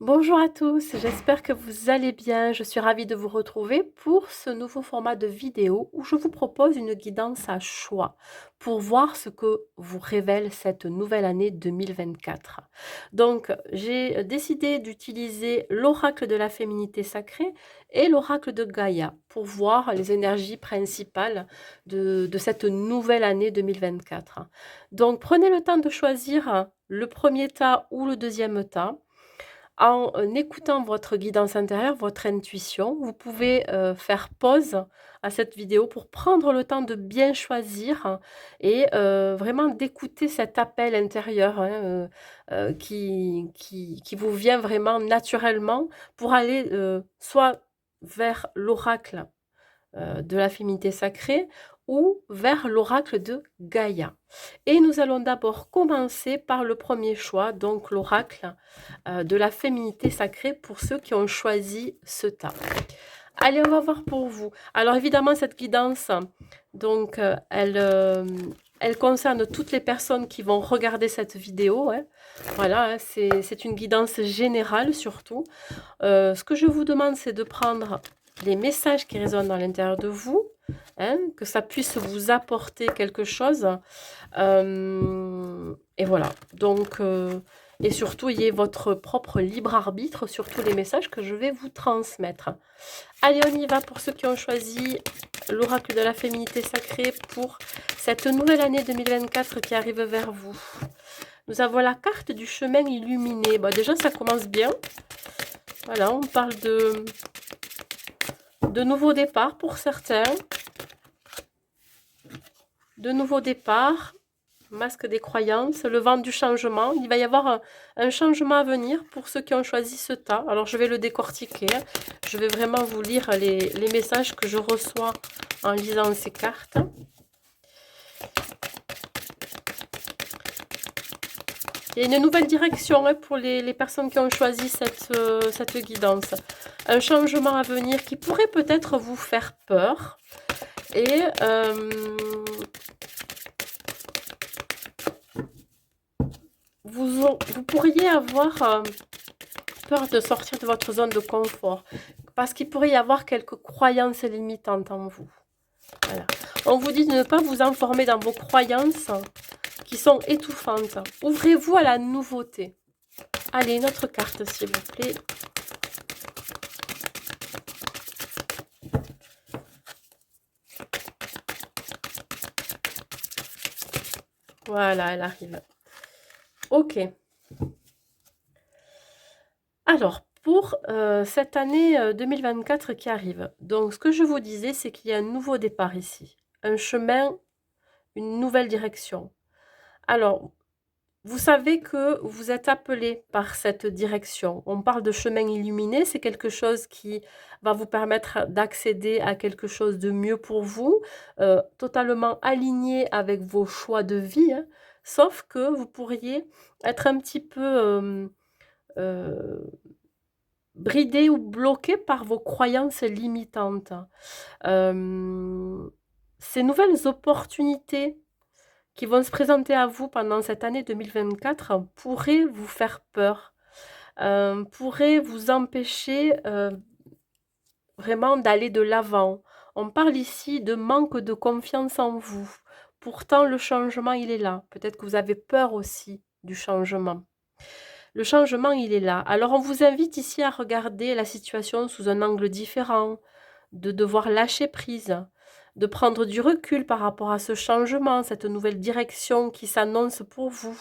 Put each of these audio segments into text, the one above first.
Bonjour à tous, j'espère que vous allez bien. Je suis ravie de vous retrouver pour ce nouveau format de vidéo où je vous propose une guidance à choix pour voir ce que vous révèle cette nouvelle année 2024. Donc, j'ai décidé d'utiliser l'oracle de la féminité sacrée et l'oracle de Gaïa pour voir les énergies principales de cette nouvelle année 2024. Donc, prenez le temps de choisir le premier tas ou le deuxième tas en écoutant votre guidance intérieure, votre intuition. Vous pouvez faire pause à cette vidéo pour prendre le temps de bien choisir et vraiment d'écouter cet appel intérieur hein, qui vous vient vraiment naturellement pour aller soit vers l'oracle de la féminité sacrée ou vers l'oracle de Gaïa. Et nous allons d'abord commencer par le premier choix, donc l'oracle de la féminité sacrée pour ceux qui ont choisi ce tas. Allez, on va voir pour vous. Alors évidemment, cette guidance, donc, elle concerne toutes les personnes qui vont regarder cette vidéo. Hein. Voilà, hein, c'est une guidance générale surtout. Ce que je vous demande, c'est de prendre les messages qui résonnent dans l'intérieur de vous, hein, que ça puisse vous apporter quelque chose. Et voilà. Donc, et surtout, ayez votre propre libre arbitre sur tous les messages que je vais vous transmettre. Allez, on y va pour ceux qui ont choisi l'oracle de la féminité sacrée pour cette nouvelle année 2024 qui arrive vers vous. Nous avons la carte du chemin illuminé. Bon, déjà, ça commence bien. Voilà, on parle de nouveaux départs pour certains. De nouveaux départs. Masque des croyances, le vent du changement. Il va y avoir un changement à venir pour ceux qui ont choisi ce tas. Alors, je vais le décortiquer. Je vais vraiment vous lire les messages que je reçois en lisant ces cartes. Il y a une nouvelle direction pour les personnes qui ont choisi cette guidance. Un changement à venir qui pourrait peut-être vous faire peur. Et vous pourriez avoir peur de sortir de votre zone de confort. Parce qu'il pourrait y avoir quelques croyances limitantes en vous. Voilà. On vous dit de ne pas vous enfermer dans vos croyances qui sont étouffantes. Ouvrez-vous à la nouveauté. Allez, une autre carte, s'il vous plaît. Voilà, elle arrive. Ok. Alors, pour cette année 2024 qui arrive, donc ce que je vous disais, c'est qu'il y a un nouveau départ ici. Un chemin, une nouvelle direction. Alors, vous savez que vous êtes appelé par cette direction. On parle de chemin illuminé, c'est quelque chose qui va vous permettre d'accéder à quelque chose de mieux pour vous, totalement aligné avec vos choix de vie, hein, sauf que vous pourriez être un petit peu bridé ou bloqué par vos croyances limitantes. Ces nouvelles opportunités qui vont se présenter à vous pendant cette année 2024 pourraient vous faire peur, pourraient vous empêcher vraiment d'aller de l'avant. On parle ici de manque de confiance en vous. Pourtant, le changement, il est là. Peut-être que vous avez peur aussi du changement. Le changement, il est là. Alors, on vous invite ici à regarder la situation sous un angle différent, de devoir lâcher prise, de prendre du recul par rapport à ce changement, cette nouvelle direction qui s'annonce pour vous.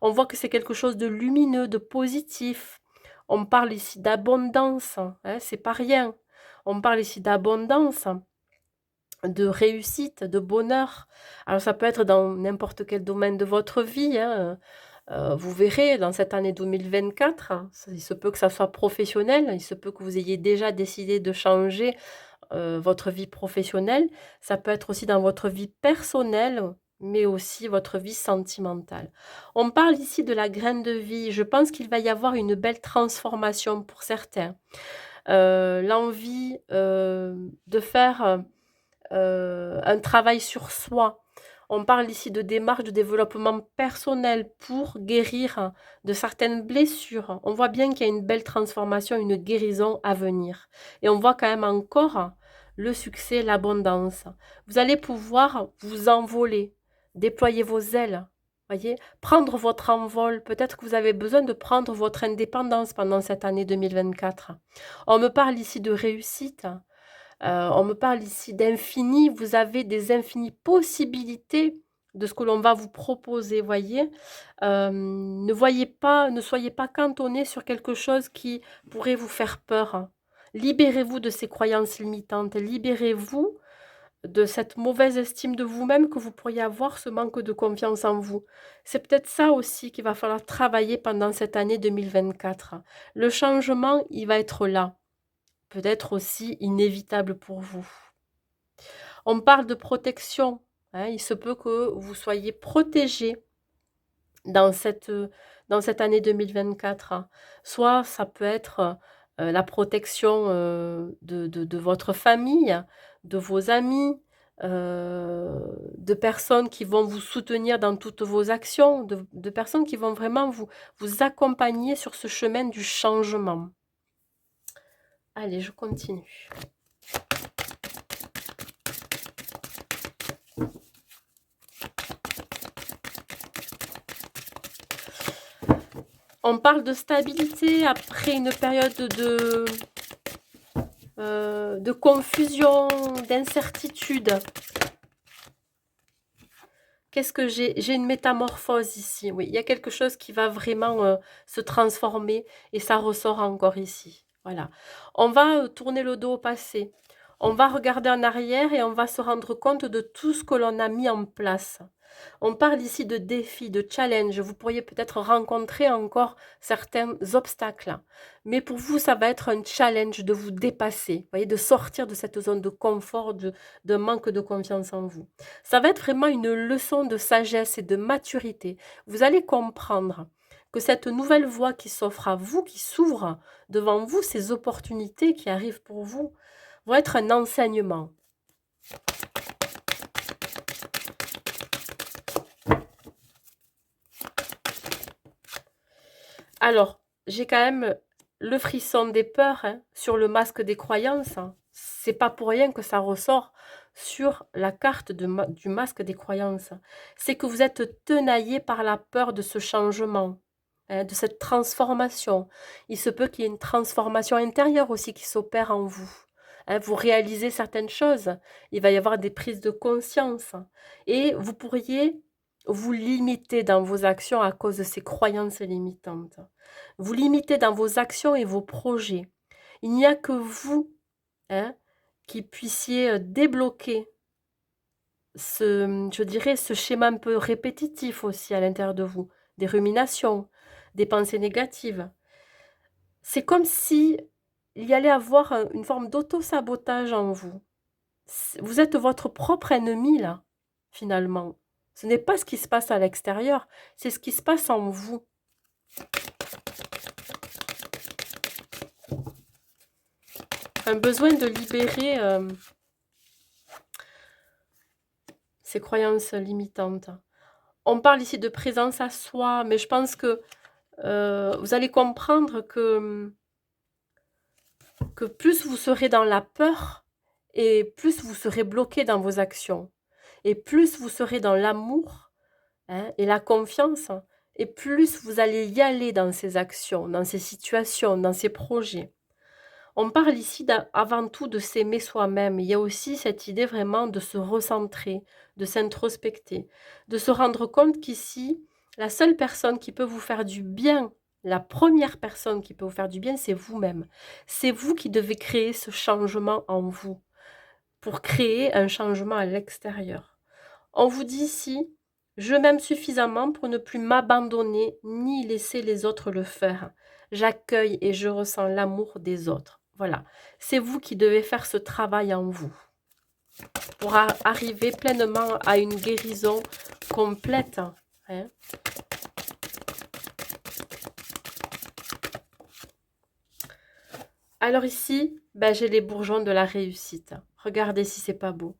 On voit que c'est quelque chose de lumineux, de positif. On parle ici d'abondance, hein, c'est pas rien. On parle ici d'abondance, de réussite, de bonheur. Alors ça peut être dans n'importe quel domaine de votre vie, hein. Vous verrez dans cette année 2024, il se peut que ça soit professionnel, il se peut que vous ayez déjà décidé de changer votre vie professionnelle. Ça peut être aussi dans votre vie personnelle, mais aussi votre vie sentimentale. On parle ici de la graine de vie. Je pense qu'il va y avoir une belle transformation pour certains. L'envie de faire un travail sur soi. On parle ici de démarches de développement personnel pour guérir de certaines blessures. On voit bien qu'il y a une belle transformation, une guérison à venir. Et on voit quand même encore le succès, l'abondance. Vous allez pouvoir vous envoler, déployer vos ailes, voyez, prendre votre envol. Peut-être que vous avez besoin de prendre votre indépendance pendant cette année 2024. On me parle ici de réussite. On me parle ici d'infini, vous avez des infinies possibilités de ce que l'on va vous proposer, voyez. Ne soyez pas cantonné sur quelque chose qui pourrait vous faire peur. Libérez-vous de ces croyances limitantes, libérez-vous de cette mauvaise estime de vous-même que vous pourriez avoir, ce manque de confiance en vous. C'est peut-être ça aussi qu'il va falloir travailler pendant cette année 2024. Le changement, il va être là, peut-être aussi inévitable pour vous. On parle de protection, hein, il se peut que vous soyez protégé dans cette année 2024. Soit ça peut être la protection de votre famille, de vos amis, de personnes qui vont vous soutenir dans toutes vos actions, de personnes qui vont vraiment vous accompagner sur ce chemin du changement. Allez, je continue. On parle de stabilité après une période de confusion, d'incertitude. Qu'est-ce que j'ai? J'ai une métamorphose ici, oui. Il y a quelque chose qui va vraiment se transformer et ça ressort encore ici. Voilà. On va tourner le dos au passé. On va regarder en arrière et on va se rendre compte de tout ce que l'on a mis en place. On parle ici de défis, de challenges. Vous pourriez peut-être rencontrer encore certains obstacles. Mais pour vous, ça va être un challenge de vous dépasser, vous voyez, de sortir de cette zone de confort, de manque de confiance en vous. Ça va être vraiment une leçon de sagesse et de maturité. Vous allez comprendre que cette nouvelle voie qui s'offre à vous, qui s'ouvre devant vous, ces opportunités qui arrivent pour vous, vont être un enseignement. Alors, j'ai quand même le frisson des peurs hein, sur le masque des croyances. Hein. C'est pas pour rien que ça ressort sur la carte du masque des croyances. C'est que vous êtes tenaillé par la peur de ce changement, hein, de cette transformation. Il se peut qu'il y ait une transformation intérieure aussi qui s'opère en vous. Hein, vous réalisez certaines choses, il va y avoir des prises de conscience et vous pourriez vous limiter dans vos actions à cause de ces croyances limitantes. Vous limitez dans vos actions et vos projets. Il n'y a que vous hein, qui puissiez débloquer je dirais, ce schéma un peu répétitif aussi à l'intérieur de vous, des ruminations, des pensées négatives. C'est comme si il y allait avoir une forme d'auto-sabotage en vous. Vous êtes votre propre ennemi là, finalement. Ce n'est pas ce qui se passe à l'extérieur, c'est ce qui se passe en vous. Un besoin de libérer ces croyances limitantes. On parle ici de présence à soi, mais je pense que vous allez comprendre que plus vous serez dans la peur et plus vous serez bloqué dans vos actions. Et plus vous serez dans l'amour hein, et la confiance, et plus vous allez y aller dans ces actions, dans ces situations, dans ces projets. On parle ici avant tout de s'aimer soi-même. Il y a aussi cette idée vraiment de se recentrer, de s'introspecter, de se rendre compte qu'ici, la seule personne qui peut vous faire du bien, la première personne qui peut vous faire du bien, c'est vous-même. C'est vous qui devez créer ce changement en vous pour créer un changement à l'extérieur. On vous dit ici, je m'aime suffisamment pour ne plus m'abandonner ni laisser les autres le faire. J'accueille et je ressens l'amour des autres. Voilà, c'est vous qui devez faire ce travail en vous pour arriver pleinement à une guérison complète. Hein. Alors ici, ben, j'ai les bourgeons de la réussite. Regardez si c'est pas beau.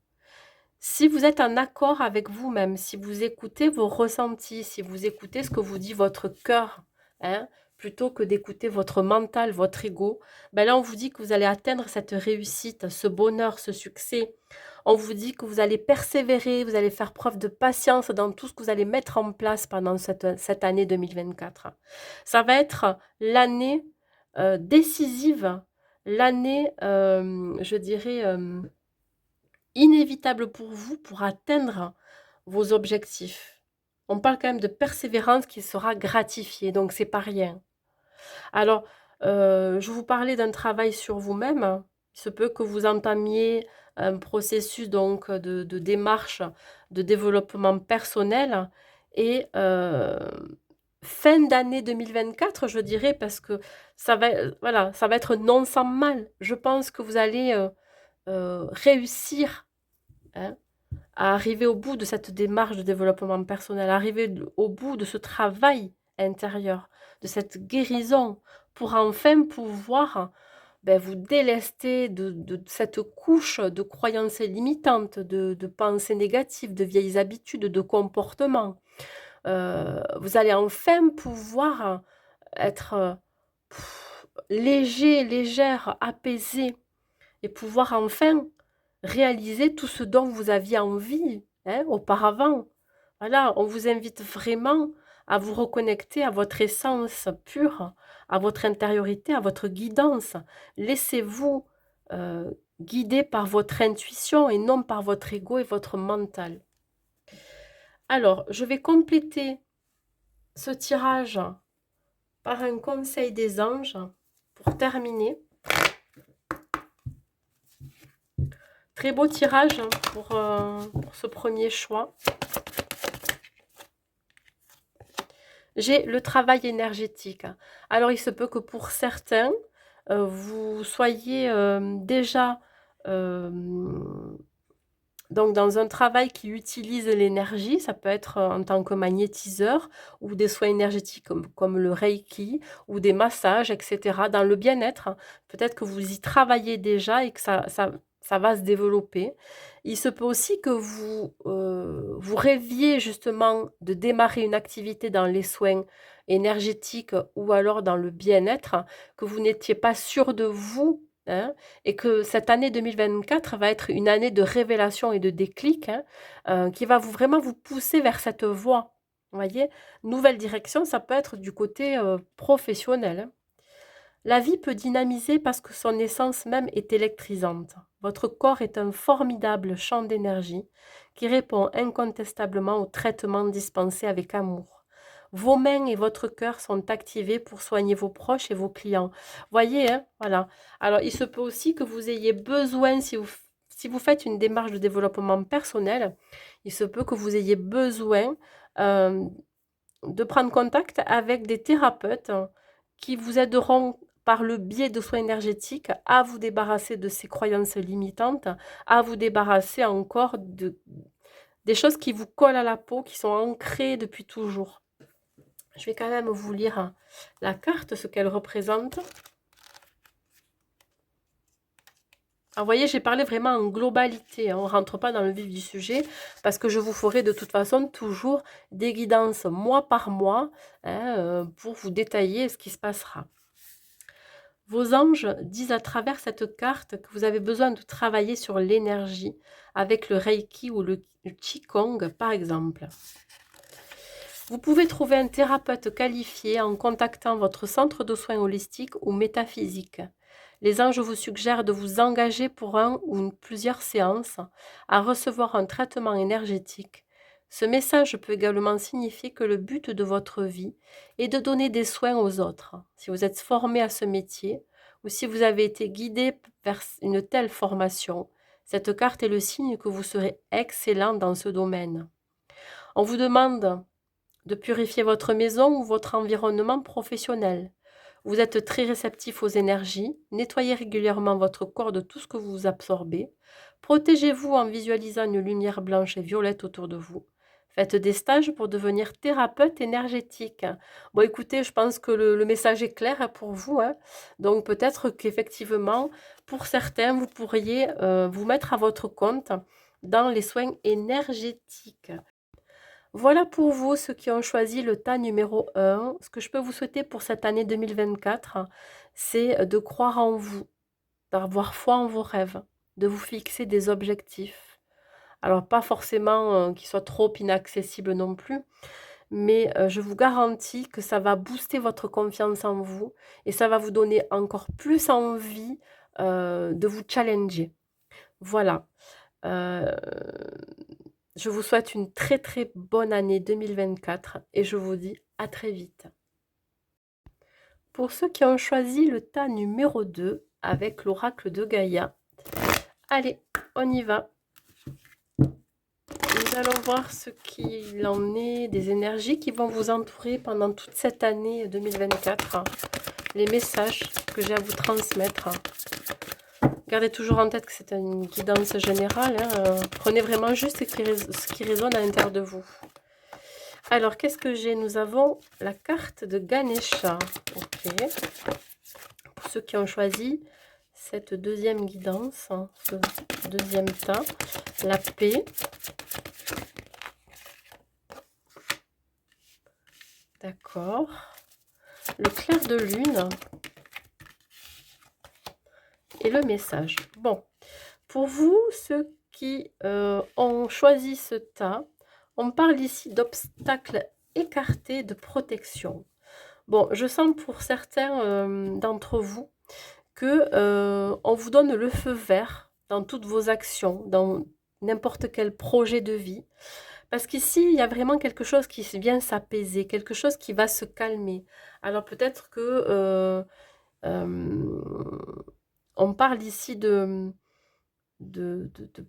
Si vous êtes en accord avec vous-même, si vous écoutez vos ressentis, si vous écoutez ce que vous dit votre cœur, hein, plutôt que d'écouter votre mental, votre ego, ben là on vous dit que vous allez atteindre cette réussite, ce bonheur, ce succès. On vous dit que vous allez persévérer, vous allez faire preuve de patience dans tout ce que vous allez mettre en place pendant cette année 2024. Ça va être l'année décisive, l'année, je dirais, inévitable pour vous pour atteindre vos objectifs. On parle quand même de persévérance qui sera gratifiée, donc c'est pas rien. Alors, je vous parlais d'un travail sur vous-même. Il se peut que vous entamiez un processus donc de démarche de développement personnel et fin d'année 2024, je dirais, parce que ça va, voilà, ça va être non sans mal. Je pense que vous allez réussir, hein, à arriver au bout de cette démarche de développement personnel, arriver au bout de ce travail intérieur, de cette guérison, pour enfin pouvoir vous délester de cette couche de croyances limitantes, de pensées négatives, de vieilles habitudes, de comportements. Vous allez enfin pouvoir être léger, légère, apaisé, et pouvoir enfin réaliser tout ce dont vous aviez envie, hein, auparavant. Voilà, on vous invite vraiment à vous reconnecter à votre essence pure, à votre intériorité, à votre guidance. Laissez-vous guider par votre intuition et non par votre ego et votre mental. Alors, je vais compléter ce tirage par un conseil des anges pour terminer. Très beau tirage pour ce premier choix. J'ai le travail énergétique. Alors, il se peut que pour certains, vous soyez déjà donc dans un travail qui utilise l'énergie. Ça peut être en tant que magnétiseur ou des soins énergétiques comme le Reiki ou des massages, etc. Dans le bien-être, peut-être que vous y travaillez déjà et que ça va se développer. Il se peut aussi que vous rêviez justement de démarrer une activité dans les soins énergétiques ou alors dans le bien-être, que vous n'étiez pas sûr de vous, hein, et que cette année 2024 va être une année de révélation et de déclic, hein, qui va vraiment vous pousser vers cette voie. Vous voyez, nouvelle direction, ça peut être du côté professionnel, hein. La vie peut dynamiser parce que son essence même est électrisante. Votre corps est un formidable champ d'énergie qui répond incontestablement aux traitements dispensés avec amour. Vos mains et votre cœur sont activés pour soigner vos proches et vos clients. Voyez, hein, voilà. Alors, il se peut aussi que vous ayez besoin, si vous faites une démarche de développement personnel, il se peut que vous ayez besoin euh, de prendre contact avec des thérapeutes qui vous aideront par le biais de soins énergétiques à vous débarrasser de ces croyances limitantes, à vous débarrasser encore des choses qui vous collent à la peau, qui sont ancrées depuis toujours. Je vais quand même vous lire la carte, ce qu'elle représente. Alors, vous voyez, j'ai parlé vraiment en globalité, hein. On ne rentre pas dans le vif du sujet parce que je vous ferai de toute façon toujours des guidances mois par mois, hein, pour vous détailler ce qui se passera. Vos anges disent à travers cette carte que vous avez besoin de travailler sur l'énergie avec le Reiki ou le Qigong par exemple. Vous pouvez trouver un thérapeute qualifié en contactant votre centre de soins holistiques ou métaphysiques. Les anges vous suggèrent de vous engager pour un ou plusieurs séances à recevoir un traitement énergétique. Ce message peut également signifier que le but de votre vie est de donner des soins aux autres. Si vous êtes formé à ce métier ou si vous avez été guidé vers une telle formation, cette carte est le signe que vous serez excellent dans ce domaine. On vous demande de purifier votre maison ou votre environnement professionnel. Vous êtes très réceptif aux énergies, nettoyez régulièrement votre corps de tout ce que vous absorbez, protégez-vous en visualisant une lumière blanche et violette autour de vous. Faites des stages pour devenir thérapeute énergétique. Bon, écoutez, je pense que le message est clair pour vous, hein. Donc peut-être qu'effectivement, pour certains, vous pourriez vous mettre à votre compte dans les soins énergétiques. Voilà pour vous, ceux qui ont choisi le tas numéro 1. Ce que je peux vous souhaiter pour cette année 2024, c'est de croire en vous, d'avoir foi en vos rêves, de vous fixer des objectifs. Alors pas forcément qu'ils soient trop inaccessibles non plus, mais je vous garantis que ça va booster votre confiance en vous et ça va vous donner encore plus envie de vous challenger. Voilà. Euh, je vous souhaite une très très bonne année 2024 et je vous dis à très vite. Pour ceux qui ont choisi le tas numéro 2 avec l'oracle de Gaïa, allez, on y va. Nous allons voir ce qu'il en est des énergies qui vont vous entourer pendant toute cette année 2024. Les messages que j'ai à vous transmettre. Gardez toujours en tête que c'est une guidance générale. Prenez vraiment juste ce qui résonne à l'intérieur de vous. Alors, qu'est-ce que j'ai? Nous avons la carte de Ganesha. Ok. Pour ceux qui ont choisi cette deuxième guidance, ce deuxième tas, la paix. D'accord. Le clair de lune. Et le message. Bon, pour vous, ceux qui ont choisi ce tas, on parle ici d'obstacles écartés de protection. Bon, je sens pour certains d'entre vous que on vous donne le feu vert dans toutes vos actions, dans n'importe quel projet de vie. Parce qu'ici, il y a vraiment quelque chose qui vient s'apaiser, quelque chose qui va se calmer. Alors peut-être que on parle ici de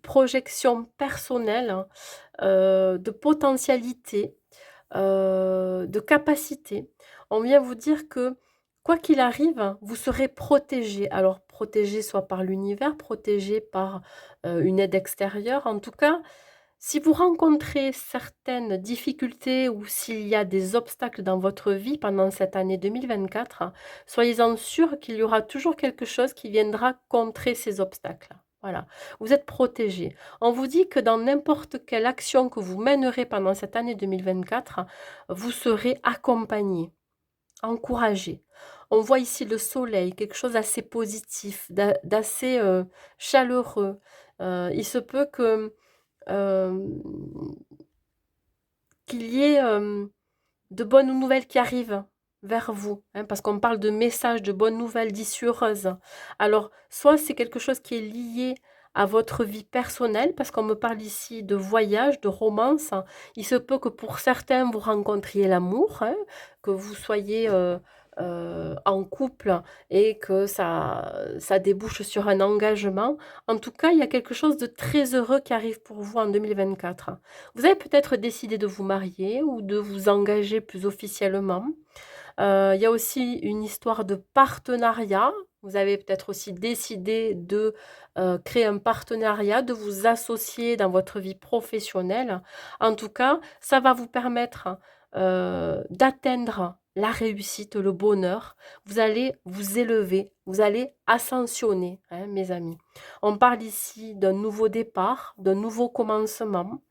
projection personnelle, de potentialité, de capacité. On vient vous dire que quoi qu'il arrive, vous serez protégé. Alors protégé soit par l'univers, protégé par une aide extérieure. En tout cas, si vous rencontrez certaines difficultés ou s'il y a des obstacles dans votre vie pendant cette année 2024, soyez-en sûrs qu'il y aura toujours quelque chose qui viendra contrer ces obstacles. Voilà, vous êtes protégé. On vous dit que dans n'importe quelle action que vous mènerez pendant cette année 2024, vous serez accompagné, encouragé. On voit ici le soleil, quelque chose d'assez positif, d'assez chaleureux. Il se peut que qu'il y ait de bonnes nouvelles qui arrivent vers vous, hein, parce qu'on parle de messages, de bonnes nouvelles d'issue heureuse. Alors, soit c'est quelque chose qui est lié à votre vie personnelle, parce qu'on me parle ici de voyage, de romance. Il se peut que pour certains, vous rencontriez l'amour, hein, que vous soyez en couple et que ça débouche sur un engagement. En tout cas, il y a quelque chose de très heureux qui arrive pour vous en 2024. Vous avez peut-être décidé de vous marier ou de vous engager plus officiellement. Il y a aussi une histoire de partenariat. Vous avez peut-être aussi décidé de créer un partenariat, de vous associer dans votre vie professionnelle. En tout cas, ça va vous permettre d'atteindre la réussite, le bonheur. Vous allez vous élever, vous allez ascensionner, hein, mes amis. On parle ici d'un nouveau départ, d'un nouveau commencement.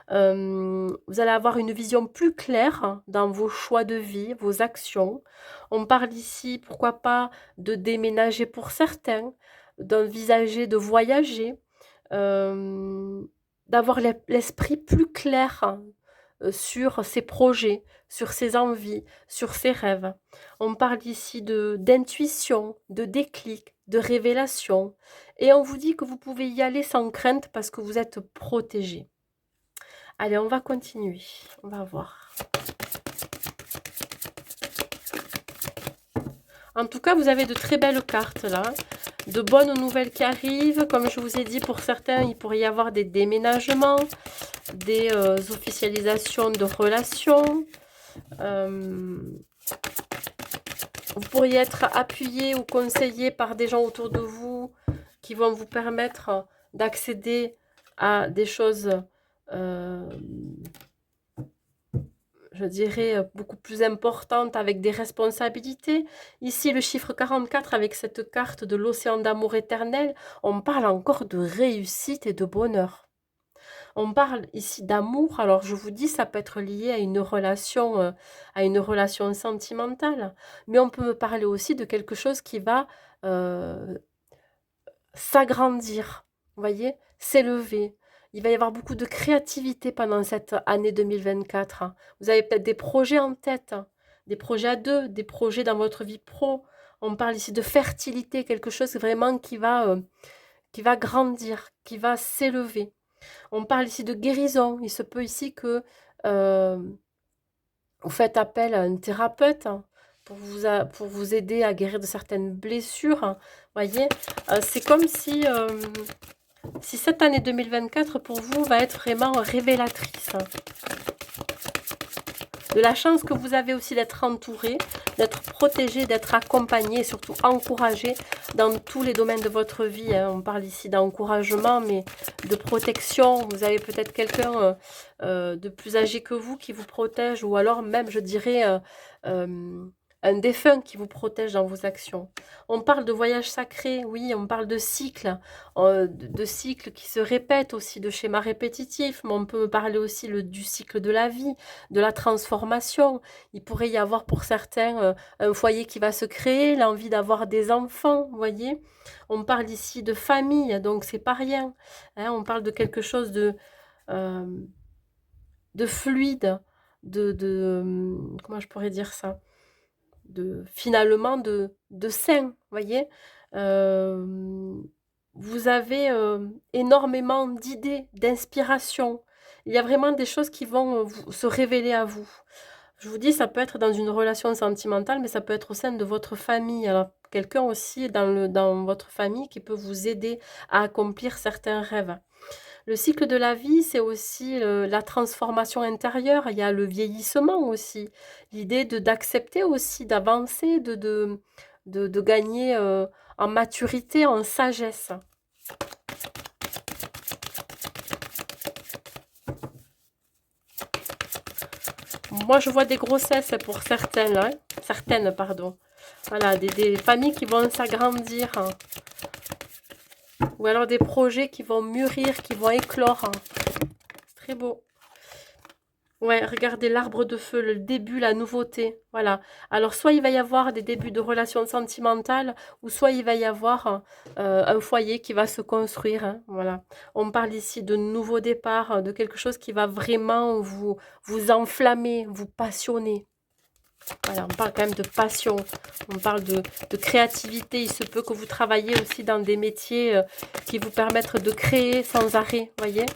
Vous allez avoir une vision plus claire dans vos choix de vie, vos actions. On parle ici, pourquoi pas, de déménager pour certains, d'envisager de voyager, d'avoir l'esprit plus clair sur ses projets, sur ses envies, sur ses rêves. On parle ici d'intuition, de déclic, de révélation. Et on vous dit que vous pouvez y aller sans crainte parce que vous êtes protégé. Allez, on va continuer. On va voir. En tout cas, vous avez de très belles cartes là. De bonnes nouvelles qui arrivent. Comme je vous ai dit, pour certains, il pourrait y avoir des déménagements, des officialisations de relations. Vous pourriez être appuyé ou conseillé par des gens autour de vous qui vont vous permettre d'accéder à des choses je dirais, beaucoup plus importante avec des responsabilités. Ici, le chiffre 44 avec cette carte de l'océan d'amour éternel, on parle encore de réussite et de bonheur. On parle ici d'amour. Alors, je vous dis, ça peut être lié à une relation sentimentale. Mais on peut me parler aussi de quelque chose qui va euh, s'agrandir, vous voyez, s'élever. Il va y avoir beaucoup de créativité pendant cette année 2024, hein. Vous avez peut-être des projets en tête, hein, des projets à deux, des projets dans votre vie pro. On parle ici de fertilité, quelque chose vraiment qui va grandir, qui va s'élever. On parle ici de guérison. Il se peut ici que euh, vous faites appel à un thérapeute, hein, pour vous aider à guérir de certaines blessures, hein. Voyez, c'est comme si cette année 2024 pour vous va être vraiment révélatrice, hein, de la chance que vous avez aussi d'être entouré, d'être protégé, d'être accompagné et surtout encouragé dans tous les domaines de votre vie, hein. On parle ici d'encouragement, mais de protection. Vous avez peut-être quelqu'un de plus âgé que vous qui vous protège, ou alors même, je dirais, un défunt qui vous protège dans vos actions. On parle de voyage sacré, oui, on parle de cycles, de cycles qui se répètent aussi, de schémas répétitifs, mais on peut parler aussi du cycle de la vie, de la transformation. Il pourrait y avoir pour certains un foyer qui va se créer, l'envie d'avoir des enfants, vous voyez. On parle ici de famille, donc c'est pas rien, hein. On parle de quelque chose euh, de fluide, comment je pourrais dire ça, finalement de sain, vous voyez. Euh, vous avez énormément d'idées, d'inspiration. Il y a vraiment des choses qui vont se révéler à vous. Je vous dis, ça peut être dans une relation sentimentale, mais ça peut être au sein de votre famille. Alors, quelqu'un aussi dans votre famille qui peut vous aider à accomplir certains rêves. Le cycle de la vie, c'est aussi la transformation intérieure. Il y a le vieillissement aussi. L'idée d'accepter aussi, d'avancer, de gagner en maturité, en sagesse. Moi, je vois des grossesses pour certaines, hein. Certaines, pardon. Voilà, des familles qui vont s'agrandir, hein. Ou alors des projets qui vont mûrir, qui vont éclore, hein. C'est très beau. Ouais, regardez l'arbre de feu, le début, la nouveauté. Voilà. Alors, soit il va y avoir des débuts de relations sentimentales, ou soit il va y avoir un foyer qui va se construire, hein. Voilà. On parle ici de nouveaux départs, de quelque chose qui va vraiment vous enflammer, vous passionner. Voilà, on parle quand même de passion, on parle de créativité. Il se peut que vous travaillez aussi dans des métiers qui vous permettent de créer sans arrêt, voyez.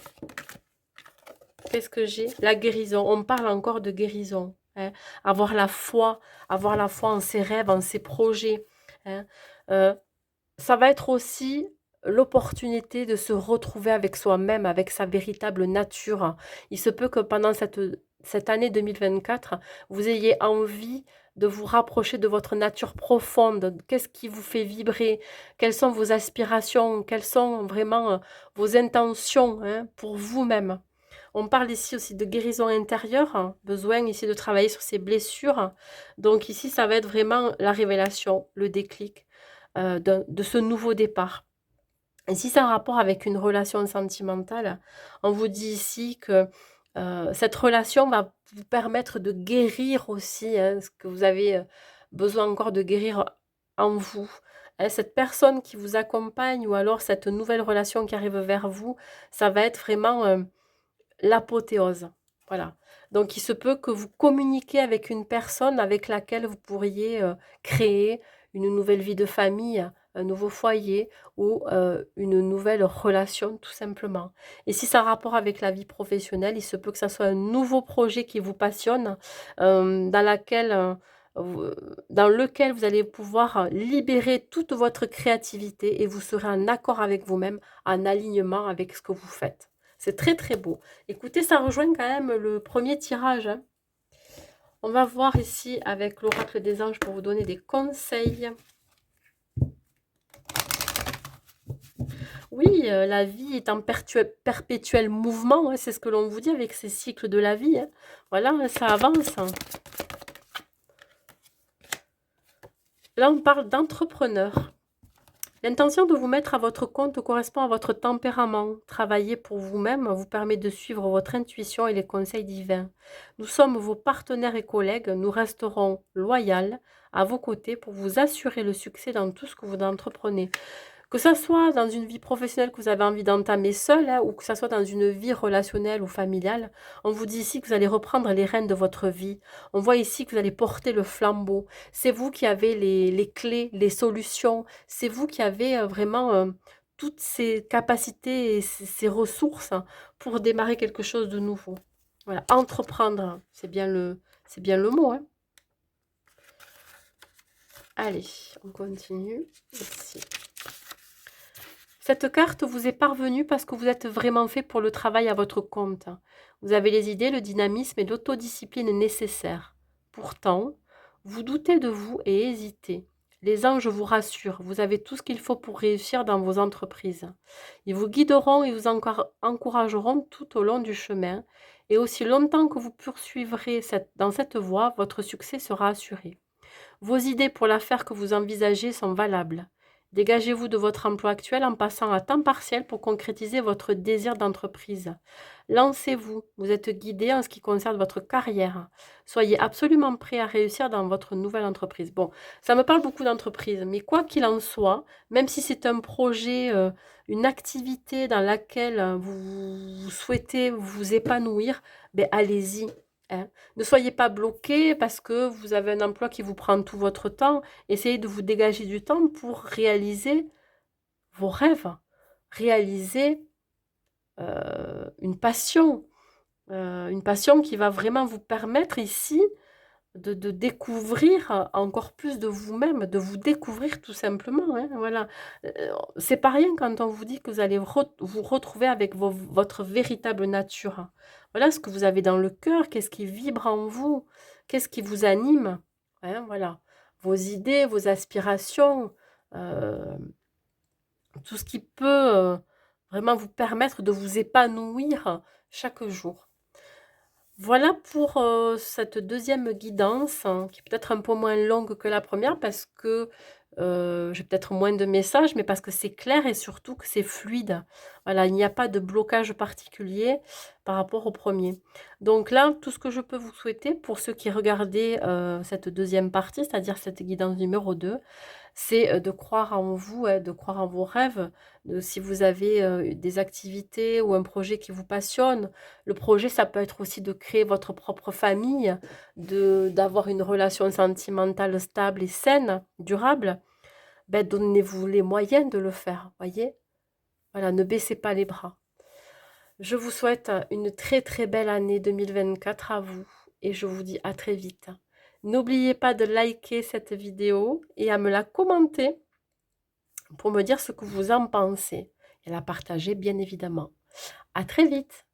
Qu'est-ce que j'ai? La guérison. On parle encore de guérison, hein. Avoir la foi en ses rêves, en ses projets, hein. Euh, Ça va être aussi l'opportunité de se retrouver avec soi-même, avec sa véritable nature. Il se peut que pendant cette année 2024, vous ayez envie de vous rapprocher de votre nature profonde. Qu'est-ce qui vous fait vibrer? Quelles sont vos aspirations? Quelles sont vraiment vos intentions, hein, pour vous-même? On parle ici aussi de guérison intérieure, hein, besoin ici de travailler sur ses blessures. Donc ici, ça va être vraiment la révélation, le déclic de ce nouveau départ. Et si c'est un rapport avec une relation sentimentale, on vous dit ici que cette relation va vous permettre de guérir aussi, hein, ce que vous avez besoin encore de guérir en vous. Hein, cette personne qui vous accompagne ou alors cette nouvelle relation qui arrive vers vous, ça va être vraiment l'apothéose. Voilà. Donc, il se peut que vous communiquiez avec une personne avec laquelle vous pourriez créer une nouvelle vie de famille, un nouveau foyer ou une nouvelle relation, tout simplement. Et si ça a rapport avec la vie professionnelle, il se peut que ça soit un nouveau projet qui vous passionne, vous- dans lequel vous allez pouvoir libérer toute votre créativité et vous serez en accord avec vous-même, en alignement avec ce que vous faites. C'est très très beau. Écoutez, ça rejoint quand même le premier tirage, hein. On va voir ici avec l'oracle des anges pour vous donner des conseils. Oui, la vie est en perpétuel mouvement, hein, c'est ce que l'on vous dit avec ces cycles de la vie, hein. Voilà, ça avance, hein. Là, on parle d'entrepreneur. L'intention de vous mettre à votre compte correspond à votre tempérament. Travailler pour vous-même vous permet de suivre votre intuition et les conseils divins. Nous sommes vos partenaires et collègues, nous resterons loyaux à vos côtés pour vous assurer le succès dans tout ce que vous entreprenez. Que ça soit dans une vie professionnelle que vous avez envie d'entamer seul, hein, ou que ça soit dans une vie relationnelle ou familiale, on vous dit ici que vous allez reprendre les rênes de votre vie. On voit ici que vous allez porter le flambeau. C'est vous qui avez les clés, les solutions. C'est vous qui avez vraiment toutes ces capacités et ces ressources, hein, pour démarrer quelque chose de nouveau. Voilà, entreprendre, hein, c'est bien le mot, hein. Allez, on continue ici. Cette carte vous est parvenue parce que vous êtes vraiment fait pour le travail à votre compte. Vous avez les idées, le dynamisme et l'autodiscipline nécessaires. Pourtant, vous doutez de vous et hésitez. Les anges vous rassurent, vous avez tout ce qu'il faut pour réussir dans vos entreprises. Ils vous guideront et vous encourageront tout au long du chemin. Et aussi longtemps que vous poursuivrez dans cette voie, votre succès sera assuré. Vos idées pour l'affaire que vous envisagez sont valables. Dégagez-vous de votre emploi actuel en passant à temps partiel pour concrétiser votre désir d'entreprise. Lancez-vous, vous êtes guidé en ce qui concerne votre carrière. Soyez absolument prêt à réussir dans votre nouvelle entreprise. Bon, ça me parle beaucoup d'entreprise, mais quoi qu'il en soit, même si c'est un projet, une activité dans laquelle vous souhaitez vous épanouir, ben allez-y, hein. Ne soyez pas bloqué parce que vous avez un emploi qui vous prend tout votre temps. Essayez de vous dégager du temps pour réaliser vos rêves, réaliser une passion qui va vraiment vous permettre ici de découvrir encore plus de vous-même, de vous découvrir tout simplement, hein, voilà. C'est pas rien quand on vous dit que vous allez vous retrouver avec votre véritable nature. Voilà ce que vous avez dans le cœur, qu'est-ce qui vibre en vous, qu'est-ce qui vous anime, hein, voilà. Vos idées, vos aspirations, heu, tout ce qui peut, vraiment vous permettre de vous épanouir chaque jour. Voilà pour, cette deuxième guidance, hein, qui est peut-être un peu moins longue que la première parce que, j'ai peut-être moins de messages, mais parce que c'est clair et surtout que c'est fluide. Voilà, il n'y a pas de blocage particulier par rapport au premier. Donc là, tout ce que je peux vous souhaiter pour ceux qui regardaient, cette deuxième partie, c'est-à-dire cette guidance numéro 2, c'est, de croire en vous, de croire en vos rêves, si vous avez, des activités ou un projet qui vous passionne. Le projet, ça peut être aussi de créer votre propre famille, de d'avoir une relation sentimentale stable et saine, durable. Ben donnez-vous les moyens de le faire, voyez? Voilà, ne baissez pas les bras. Je vous souhaite une très, très belle année 2024 à vous et je vous dis à très vite. N'oubliez pas de liker cette vidéo et à me la commenter pour me dire ce que vous en pensez et la partager bien évidemment. À très vite!